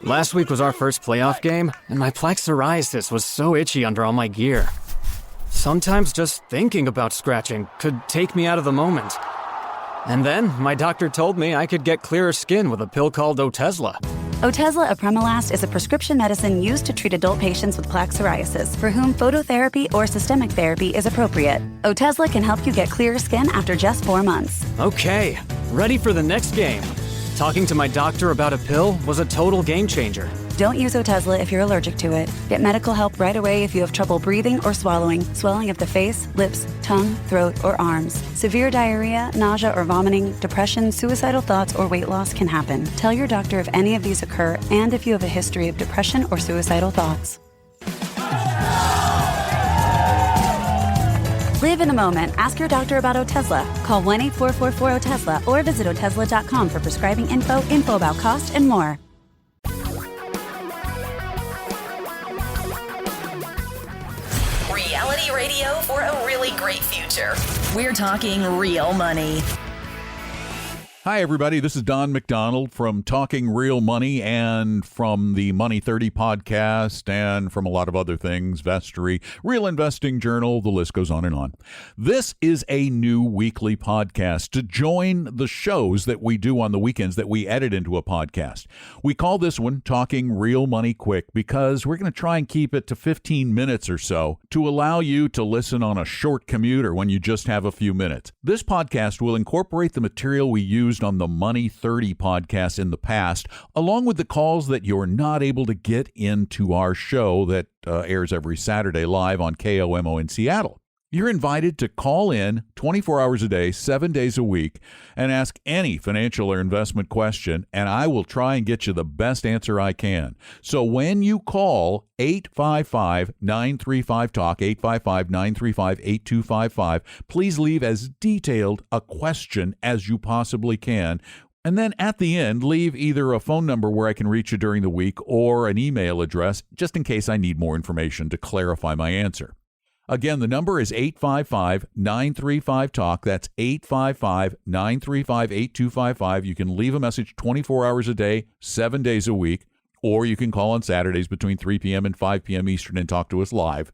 Last week was our first playoff game, and my plaque psoriasis was so itchy under all my gear. Sometimes just thinking about scratching could take me out of the moment. And then my doctor told me I could get clearer skin with a pill called Otezla. Otezla apremilast is a prescription medicine used to treat adult patients with plaque psoriasis for whom phototherapy or systemic therapy is appropriate. Otezla can help you get clearer skin after just 4 months. Okay, ready for the next game. Talking to my doctor about a pill was a total game changer. Don't use Otezla if you're allergic to it. Get medical help right away if you have trouble breathing or swallowing, swelling of the face, lips, tongue, throat, or arms. Severe diarrhea, nausea or vomiting, depression, suicidal thoughts, or weight loss can happen. Tell your doctor if any of these occur and if you have a history of depression or suicidal thoughts. Live in the moment. Ask your doctor about Otezla. Call 1-844-4-OTEZLA or visit Otezla.com for prescribing info about cost, and more. Reality radio for a really great future. We're talking real money. Hi, everybody. This is Don McDonald from Talking Real Money and from the Money 30 podcast and from a lot of other things, Vestory, Real Investing Journal, the list goes on and on. This is a new weekly podcast to join the shows that we do on the weekends that we edit into a podcast. We call this one Talking Real Money Quick because we're going to try and keep it to 15 minutes or so to allow you to listen on a short commute or when you just have a few minutes. This podcast will incorporate the material we used on the Money 30 podcast in the past, along with the calls that you're not able to get into our show that airs every Saturday live on KOMO in Seattle. You're invited to call in 24 hours a day, 7 days a week, and ask any financial or investment question, and I will try and get you the best answer I can. So when you call 855-935-TALK, 855-935-8255, please leave as detailed a question as you possibly can. And then at the end, leave either a phone number where I can reach you during the week or an email address, just in case I need more information to clarify my answer. Again, the number is 855-935-TALK. That's 855-935-8255. You can leave a message 24 hours a day, 7 days a week, or you can call on Saturdays between 3 p.m. and 5 p.m. Eastern and talk to us live.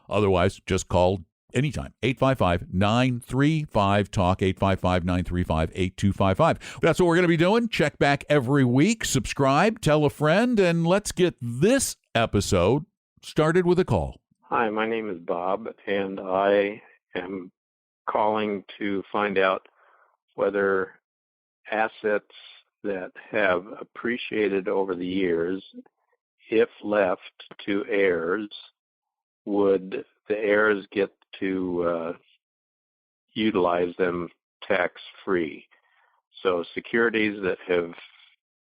Otherwise, just call anytime. 855-935-TALK, 855-935-8255. That's what we're going to be doing. Check back every week, subscribe, tell a friend, and let's get this episode started with a call. Hi, my name is Bob, and I am calling to find out whether assets that have appreciated over the years, if left to heirs, would the heirs get to utilize them tax-free? So securities that have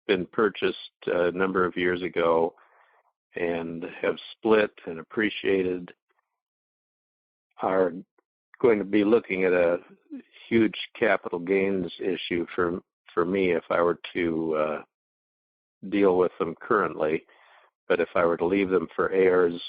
been purchased a number of years ago and have split and appreciated are going to be looking at a huge capital gains issue for me if I were to deal with them currently. But if I were to leave them for heirs,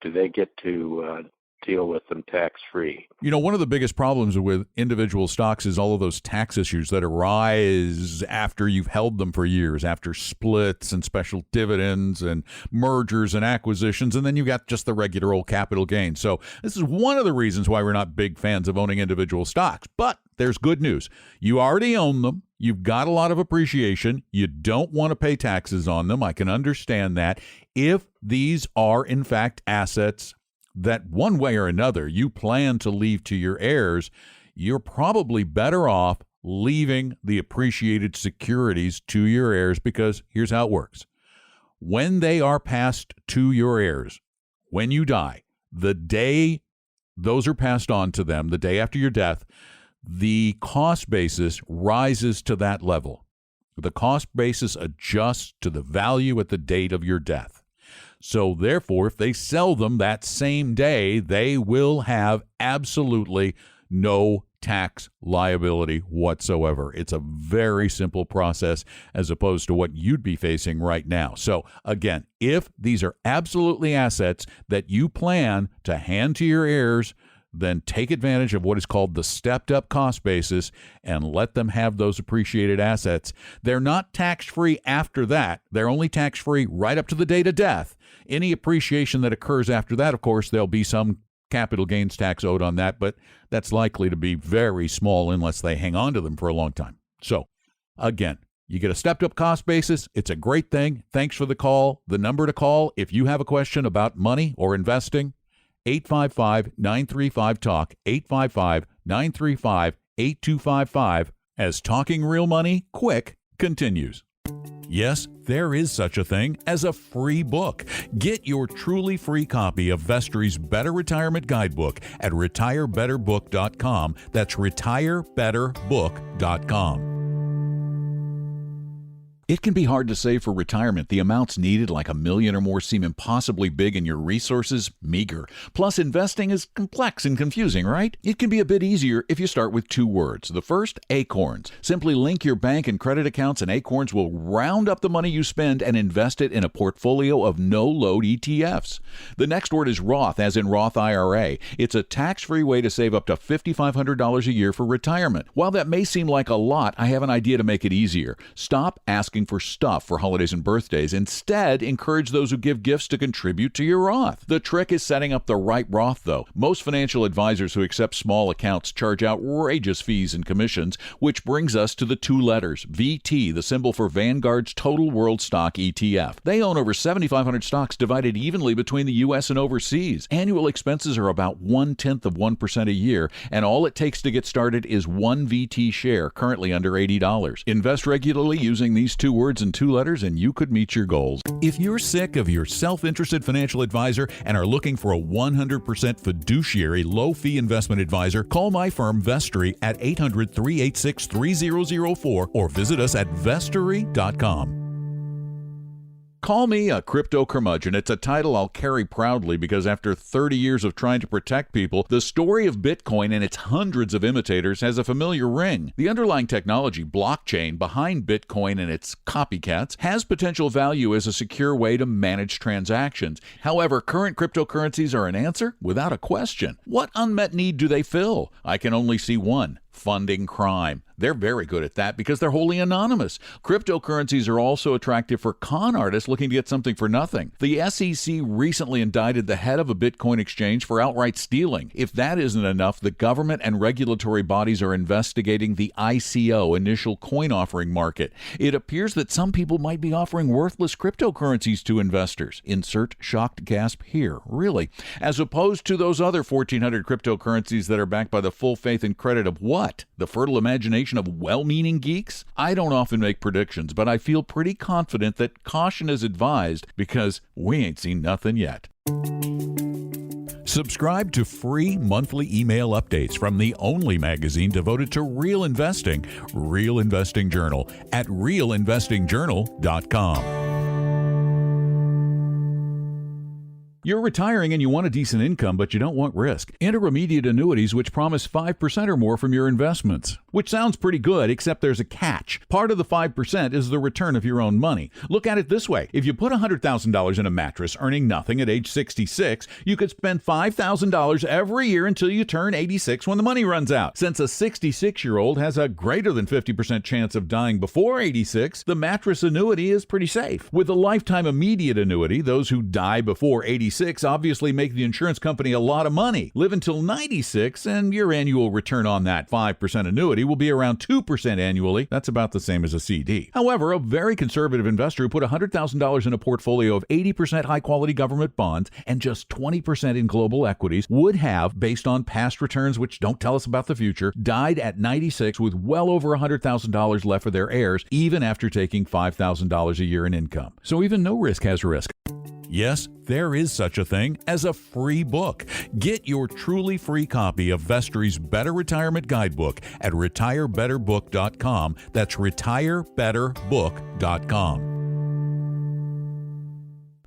do they get to deal with them tax-free? You know, one of the biggest problems with individual stocks is all of those tax issues that arise after you've held them for years, after splits and special dividends and mergers and acquisitions, and then you've got just the regular old capital gain. So this is one of the reasons why we're not big fans of owning individual stocks. But there's good news. You already own them. You've got a lot of appreciation. You don't want to pay taxes on them. I can understand that. If these are, in fact, assets that one way or another you plan to leave to your heirs, you're probably better off leaving the appreciated securities to your heirs, because here's how it works. When they are passed to your heirs, when you die, the day those are passed on to them, the day after your death, the cost basis rises to that level. The cost basis adjusts to the value at the date of your death. So therefore, if they sell them that same day, they will have absolutely no tax liability whatsoever. It's a very simple process as opposed to what you'd be facing right now. So again, if these are absolutely assets that you plan to hand to your heirs, then take advantage of what is called the stepped-up cost basis and let them have those appreciated assets. They're not tax-free after that. They're only tax-free right up to the date of death. Any appreciation that occurs after that, of course, there'll be some capital gains tax owed on that, but that's likely to be very small unless they hang on to them for a long time. So, again, you get a stepped-up cost basis. It's a great thing. Thanks for the call. The number to call if you have a question about money or investing, 855-935-TALK, 855-935-8255, as Talking Real Money Quick continues. Yes, there is such a thing as a free book. Get your truly free copy of Vestry's Better Retirement Guidebook at retirebetterbook.com. That's retirebetterbook.com. It can be hard to save for retirement. The amounts needed, like $1 million or more, seem impossibly big and your resources meager. Plus, investing is complex and confusing, right? It can be a bit easier if you start with 2 words. The first, Acorns. Simply link your bank and credit accounts and Acorns will round up the money you spend and invest it in a portfolio of no-load ETFs. The next word is Roth, as in Roth IRA. It's a tax-free way to save up to $5,500 a year for retirement. While that may seem like a lot, I have an idea to make it easier. Stop asking for stuff for holidays and birthdays. Instead, encourage those who give gifts to contribute to your Roth. The trick is setting up the right Roth, though. Most financial advisors who accept small accounts charge outrageous fees and commissions, which brings us to the 2 letters, VT, the symbol for Vanguard's Total World Stock ETF. They own over 7,500 stocks divided evenly between the U.S. and overseas. Annual expenses are about 0.1% a year, and all it takes to get started is 1 VT share, currently under $80. Invest regularly using these 2 words and 2 letters, and you could meet your goals. If you're sick of your self-interested financial advisor and are looking for a 100% fiduciary low-fee investment advisor, call my firm Vestry at 800-386-3004 or visit us at Vestry.com. Call me a crypto curmudgeon. It's a title I'll carry proudly because after 30 years of trying to protect people, the story of Bitcoin and its hundreds of imitators has a familiar ring. The underlying technology, blockchain, behind Bitcoin and its copycats has potential value as a secure way to manage transactions. However, current cryptocurrencies are an answer without a question. What unmet need do they fill? I can only see one: funding crime. They're very good at that because they're wholly anonymous. Cryptocurrencies are also attractive for con artists looking to get something for nothing. The SEC recently indicted the head of a Bitcoin exchange for outright stealing. If that isn't enough, the government and regulatory bodies are investigating the ICO, initial coin offering market. It appears that some people might be offering worthless cryptocurrencies to investors. Insert shocked gasp here. Really? As opposed to those other 1,400 cryptocurrencies that are backed by the full faith and credit of what? The fertile imagination of well-meaning geeks? I don't often make predictions, but I feel pretty confident that caution is advised because we ain't seen nothing yet. Subscribe to free monthly email updates from the only magazine devoted to real investing, Real Investing Journal, at realinvestingjournal.com. You're retiring and you want a decent income, but you don't want risk. Enter immediate annuities, which promise 5% or more from your investments. Which sounds pretty good, except there's a catch. Part of the 5% is the return of your own money. Look at it this way. If you put $100,000 in a mattress earning nothing at age 66, you could spend $5,000 every year until you turn 86 when the money runs out. Since a 66-year-old has a greater than 50% chance of dying before 86, the mattress annuity is pretty safe. With a lifetime immediate annuity, those who die before 86 obviously make the insurance company a lot of money. Live until 96 and your annual return on that 5% annuity will be around 2% annually. That's about the same as a CD. However, a very conservative investor who put $100,000 in a portfolio of 80% high-quality government bonds and just 20% in global equities would have, based on past returns which don't tell us about the future, died at 96 with well over $100,000 left for their heirs, even after taking $5,000 a year in income. So even no risk has risk. Yes, there is such a thing as a free book. Get your truly free copy of Vestry's Better Retirement Guidebook at retirebetterbook.com. That's retirebetterbook.com.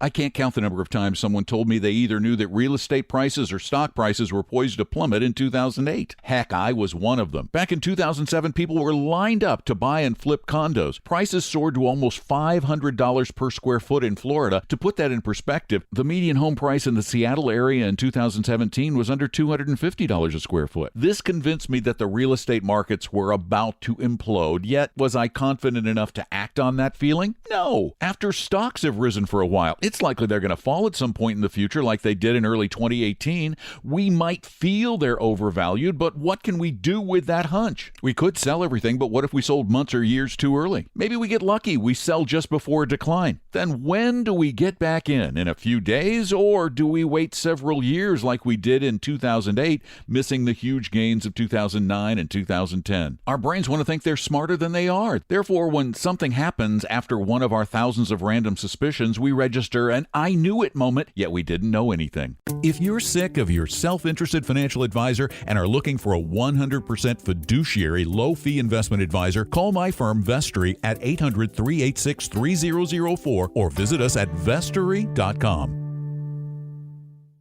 I can't count the number of times someone told me they either knew that real estate prices or stock prices were poised to plummet in 2008. Heck, I was one of them. Back in 2007, people were lined up to buy and flip condos. Prices soared to almost $500 per square foot in Florida. To put that in perspective, the median home price in the Seattle area in 2017 was under $250 a square foot. This convinced me that the real estate markets were about to implode, yet was I confident enough to act on that feeling? No. After stocks have risen for a while, it's likely they're going to fall at some point in the future like they did in early 2018. We might feel they're overvalued, but what can we do with that hunch? We could sell everything, but what if we sold months or years too early? Maybe we get lucky, we sell just before a decline. Then when do we get back in? In a few days, or do we wait several years like we did in 2008, missing the huge gains of 2009 and 2010? Our brains want to think they're smarter than they are. Therefore, when something happens after one of our thousands of random suspicions, we register an I knew it moment, yet we didn't know anything. If you're sick of your self-interested financial advisor and are looking for a 100% fiduciary low-fee investment advisor, call my firm Vestory at 800-386-3004 or visit us at vestory.com.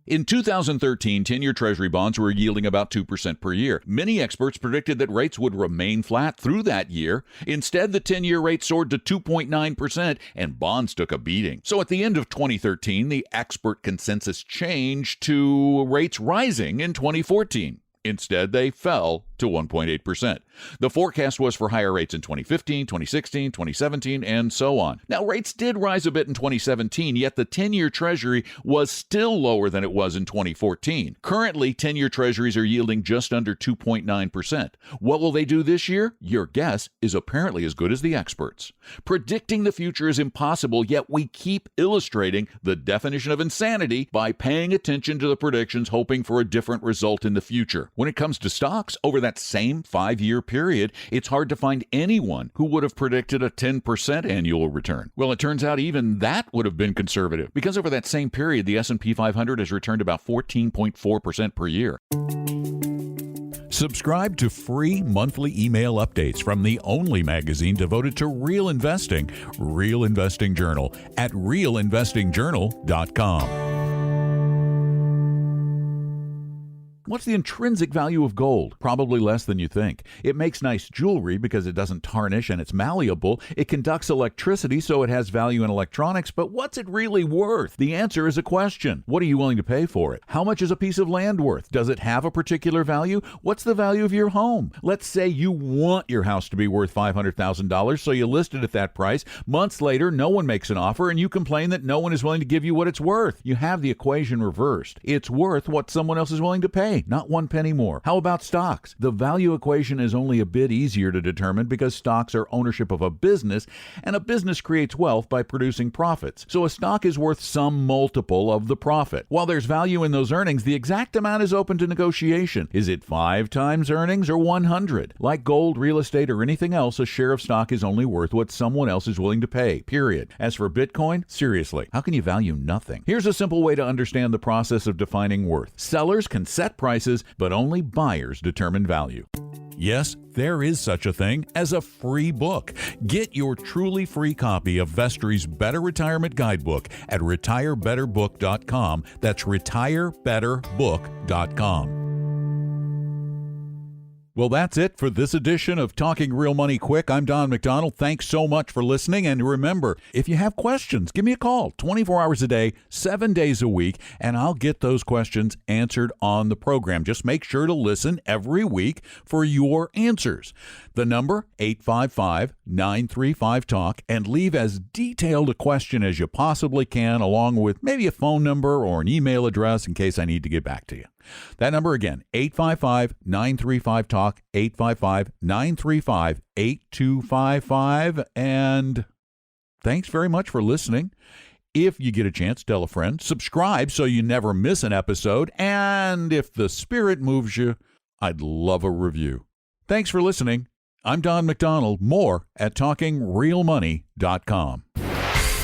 In 2013, 10-year Treasury bonds were yielding about 2% per year. Many experts predicted that rates would remain flat through that year. Instead, the 10-year rate soared to 2.9% and bonds took a beating. So at the end of 2013, the expert consensus changed to rates rising in 2014. Instead, they fell to 1.8%. The forecast was for higher rates in 2015, 2016, 2017, and so on. Now, rates did rise a bit in 2017, yet the 10-year Treasury was still lower than it was in 2014. Currently, 10-year Treasuries are yielding just under 2.9%. What will they do this year? Your guess is apparently as good as the experts. Predicting the future is impossible, yet we keep illustrating the definition of insanity by paying attention to the predictions, hoping for a different result in the future. When it comes to stocks, over that same 5-year period, it's hard to find anyone who would have predicted a 10% annual return. Well, it turns out even that would have been conservative, because over that same period, the S&P 500 has returned about 14.4% per year. Subscribe to free monthly email updates from the only magazine devoted to real investing, Real Investing Journal, at realinvestingjournal.com. What's the intrinsic value of gold? Probably less than you think. It makes nice jewelry because it doesn't tarnish and it's malleable. It conducts electricity, so it has value in electronics, but what's it really worth? The answer is a question. What are you willing to pay for it? How much is a piece of land worth? Does it have a particular value? What's the value of your home? Let's say you want your house to be worth $500,000, so you list it at that price. Months later, no one makes an offer, and you complain that no one is willing to give you what it's worth. You have the equation reversed. It's worth what someone else is willing to pay. Not 1 penny more. How about stocks? The value equation is only a bit easier to determine because stocks are ownership of a business, and a business creates wealth by producing profits. So a stock is worth some multiple of the profit. While there's value in those earnings, the exact amount is open to negotiation. Is it 5 times earnings or 100? Like gold, real estate, or anything else, a share of stock is only worth what someone else is willing to pay, period. As for Bitcoin, seriously, how can you value nothing? Here's a simple way to understand the process of defining worth. Sellers can set prices, but only buyers determine value. Yes, there is such a thing as a free book. Get your truly free copy of Vestory's Better Retirement Guidebook at retirebetterbook.com. That's retirebetterbook.com. Well, that's it for this edition of Talking Real Money Quick. I'm Don McDonald. Thanks so much for listening. And remember, if you have questions, give me a call 24 hours a day, 7 days a week, and I'll get those questions answered on the program. Just make sure to listen every week for your answers. The number, 855-935-TALK, and leave as detailed a question as you possibly can, along with maybe a phone number or an email address in case I need to get back to you. That number again, 855-935-TALK, 855-935-8255. And thanks very much for listening. If you get a chance, tell a friend. Subscribe so you never miss an episode. And if the spirit moves you, I'd love a review. Thanks for listening. I'm Don McDonald. More at TalkingRealMoney.com.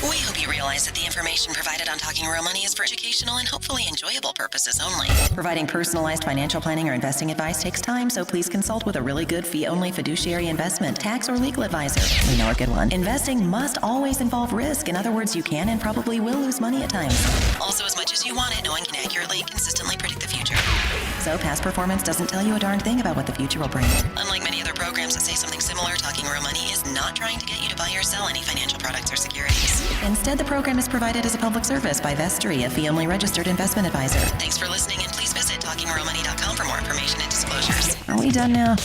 We hope you realize that the information provided on Talking Real Money is for educational and hopefully enjoyable purposes only. Providing personalized financial planning or investing advice takes time, so please consult with a really good fee-only fiduciary investment, tax, or legal advisor. We know a good one. Investing must always involve risk. In other words, you can and probably will lose money at times. Also, as much as you want it, no one can accurately and consistently predict the future. So past performance doesn't tell you a darn thing about what the future will bring. Unlike many other programs that say something similar, Talking Real Money is not trying to get you to buy or sell any financial products or securities. Instead, the program is provided as a public service by Vestry, a fee-only registered investment advisor. Thanks for listening, and please visit TalkingRealMoney.com for more information and disclosures. Are we done now?